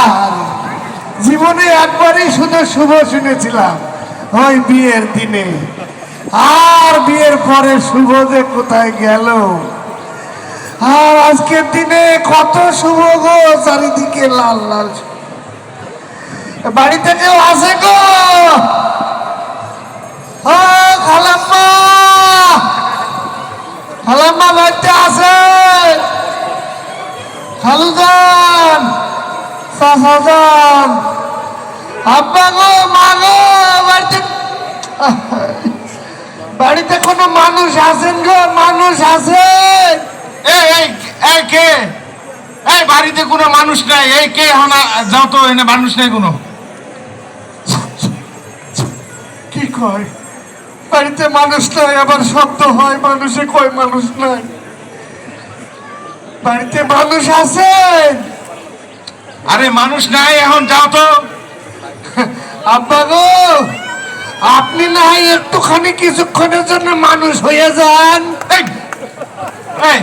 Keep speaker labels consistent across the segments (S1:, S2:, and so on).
S1: আর জীবনে একবারই শুধু শুভ শুনেছিলাম, ওই বিয়ের দিনে। আর বিয়ের পরে শুভ যে কোথায় গেল। আর আজকের দিনে কত শুভ গো, চারিদিকে লাল লাল। বাড়িতে কেউ আছে গো? ও খালাম্মা, খালাম্মা বাড়িতে আছে? খালুজান, চাচাজান, আব্বা গো, মা গো, বাড়িতে বাড়িতে কোনো মানুষ আছেন গো? মানুষ আছে?
S2: এই কে? এই বাড়িতে কোনো মানুষ নাই। এই কে হনা? যাও তো, এনে মানুষ নাই কোনো।
S1: কি কয়? বাড়িতে মানুষ নাই, আবার শব্দ হয় মানুষে, কয় মানুষ নাই। বাড়িতে মানুষ আছে?
S2: আরে মানুষ নাই, এখন যাও তো।
S1: আব্বা গো, আপনি না হয় একটুখানি কিছুক্ষণের জন্য মানুষ হয়ে যান।
S2: এই এই,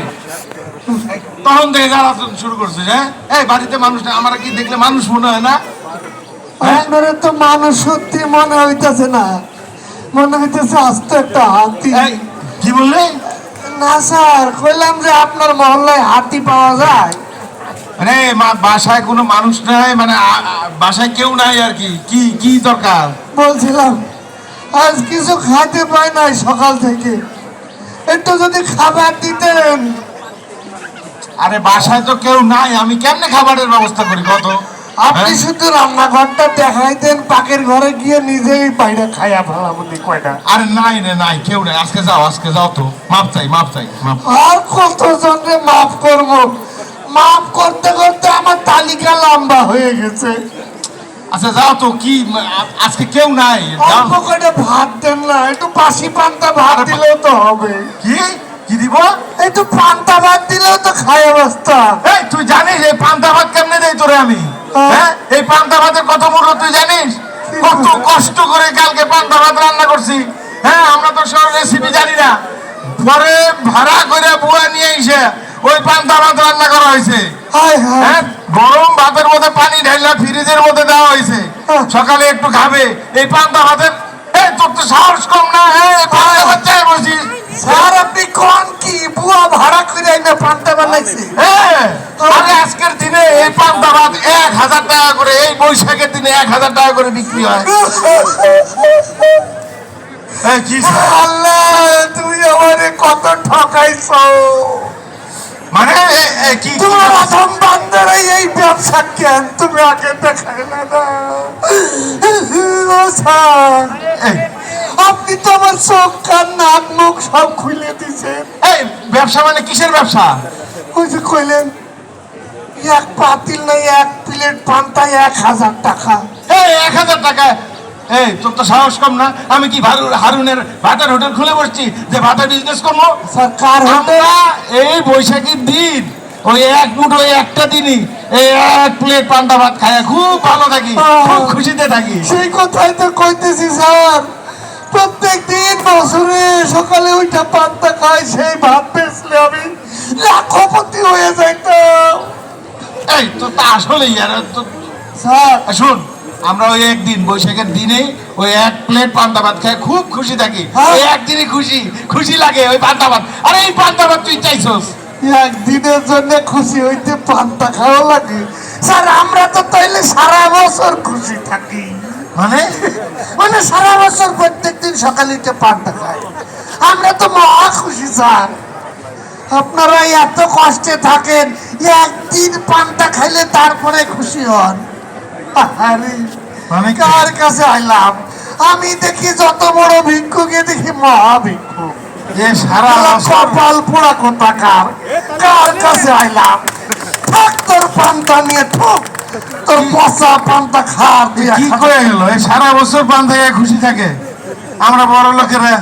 S2: তখন থেকে জ্বালাতন শুরু করছে। হ্যাঁ, এই বাড়িতে মানুষ নাই, আমার কি দেখলে মানুষ মনে হয় না?
S1: আপনার তো মানুষ সত্যি মনে হইতেছে না, মনে হইতেছে আস্ত একটা হাতি।
S2: এই কি বললে?
S1: না স্যার, কইলাম যে আপনার মহল্লায় হাতি পাওয়া যায়।
S2: মানে বাসায় কোনো মানুষ নাই, মানে বাসায় কেউ নাই আর কি। কি কি দরকার?
S1: বলছিলাম আজ কিছু খাইতে পাই নাই সকাল থেকে, একটু যদি খাবার দিতেন।
S2: আরে বাসায় তো কেউ নাই, আমি কেমনে খাবারের ব্যবস্থা করি কত?
S1: আপনি শুধু রান্নাঘরটা দেখাইতেন, পাকের ঘরে গিয়ে নিজেই বাইরে খাইয়া ফেলাবনি কয়টা।
S2: আরে নাই রে, নাই, কেউ নাই। আজকে যাও, আজকে যাও তো। মাপ চাই, মাপ চাই, মাপ।
S1: আর কতজনকে মাফ করব? মাফ করতে করতে আমার তালিকা লম্বা হয়ে গেছে।
S2: আচ্ছা যাও তো। কি আজকে কেউ নাই? যাও।
S1: অল্প করে ভাত দেন না, একটু বাসি পান্তা ভাত দিলেও তো হবে।
S2: কি কি দিব?
S1: একটু পান্তা ভাত দিলেও তো খায় অবস্থা।
S2: এই তুই জানিস এই পান্তা ভাত কেমনে দেই তোরে আমি? হ্যাঁ, এই পান্তা ভাতের কত মূল্য তুই জানিস? কত কষ্ট করে কালকে পান্তা ভাত রান্না করছি। হ্যাঁ, আমরা তো সব রেসিপি জানি না। পরে ভাড়া করে বুয়া নিয়ে এসে ওই পান্তা ভাত রান্না করা হয়েছে।
S1: হায় হায়।
S2: হ্যাঁ, গরম ভাতের মধ্যে পানি ঢাইলা ফ্রিজের মধ্যে দেওয়া হয়েছে। সকালে একটু খাবে এই পান্তা ভাতের। এই তোর তো সাহস কম না? এই পান্তা ভাত চাই বলছিস?
S1: স্যার আপনি কোন কি বুয়া ভাড়া করে এনে পান্তা বানাইছে?
S2: হ্যাঁ, আরে আজকের দিনে এই পান্তা ভাত 1000 টাকা করে, এই বৈশাখের দিনে 1000 টাকা করে বিক্রি হয়। এই কি
S1: আল্লাহ, তুমি আমারে কত ঠকাইছো।
S2: মানে কি?
S1: তোমার প্রথম বান্দার এই ব্যবসা কেন তুমি আগে দেখাইলে না? ও স্যার,
S2: এই
S1: আপনি তো আমার চোখ কান নাক মুখ সব খুলে দিছেন।
S2: এই ব্যবসা মানে কিসের ব্যবসা?
S1: ওই যে কইলেন এক পাতিল নাই এক প্লেট পান্তা 1000 টাকা।
S2: এই 1000 টাকা? এই তোর তো সাহস কম না? আমি কি হারুনের ভাতের হোটেল খুলে বসছি যে ভাতের বিজনেস করবো?
S1: সরকার
S2: আমরা এই বৈশাখীর দিন ওই এক মুঠো একটা দিনই এই 1 প্লেট পান্তা ভাত খায় খুব ভালো থাকি, খুব খুশিতে থাকি।
S1: সেই কথাই তো কইতেছি স্যার, প্রত্যেক দিন বছরে সকালে ওইটা পান্তা খাই, সেই ভাত বেচলে আমি লাখপতি হয়ে যাইতাম।
S2: এই তো তা আসলেই আর
S1: স্যার
S2: শোন, আমরা ওই একদিন বৈশাখের দিনে ওই 1 প্লেট পান্তা ভাত খাই খুব খুশি থাকি। ওই একদিনই খুশি খুশি লাগে ওই পান্তা ভাত। আরে এই পান্তা ভাত তুই চাইছস?
S1: একদিনের জন্য খুশি হইতে পান্তা খাওয়া লাগে? স্যার আমরা তো তাইলে সারা বছর খুশি থাকি।
S2: মানে
S1: মানে সারা বছর প্রত্যেক দিন সকালে উঠে পান্তা খাই, আমরা তো মহা খুশি স্যার। আপনারা এত কষ্টে থাকেন, একদিন পান্তা খাইলে তারপরে খুশি হন। আরে
S2: মানে কি?
S1: কার কাছে আইলাম? আমি দেখি যত বড় ভিক্ষুকে দেখি মহা ভিক্ষুক।
S2: এ সারা বছর
S1: কপাল পোড়া কোথাকার, কার কাছে আইলাম? থাক তোর পান্তা নিয়ে ঠোক, তোর পচা পান্তা খাওয়ার দিয়া
S2: কি করে গেল? এই সারা বছর পান্তা খেয়ে খুশি থাকে। আমরা বড় লোকেরা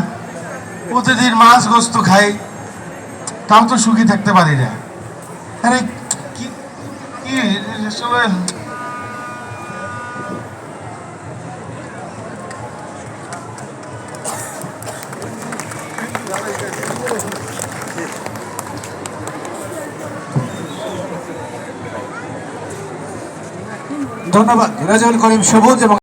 S2: প্রতিদিন মাছ গোস্ত খাই, তাও তো সুখী থাকতে পারি না। আরে কি কি আসলে
S3: ধন্যবাদ রেজাউল করিম সবুজ এবং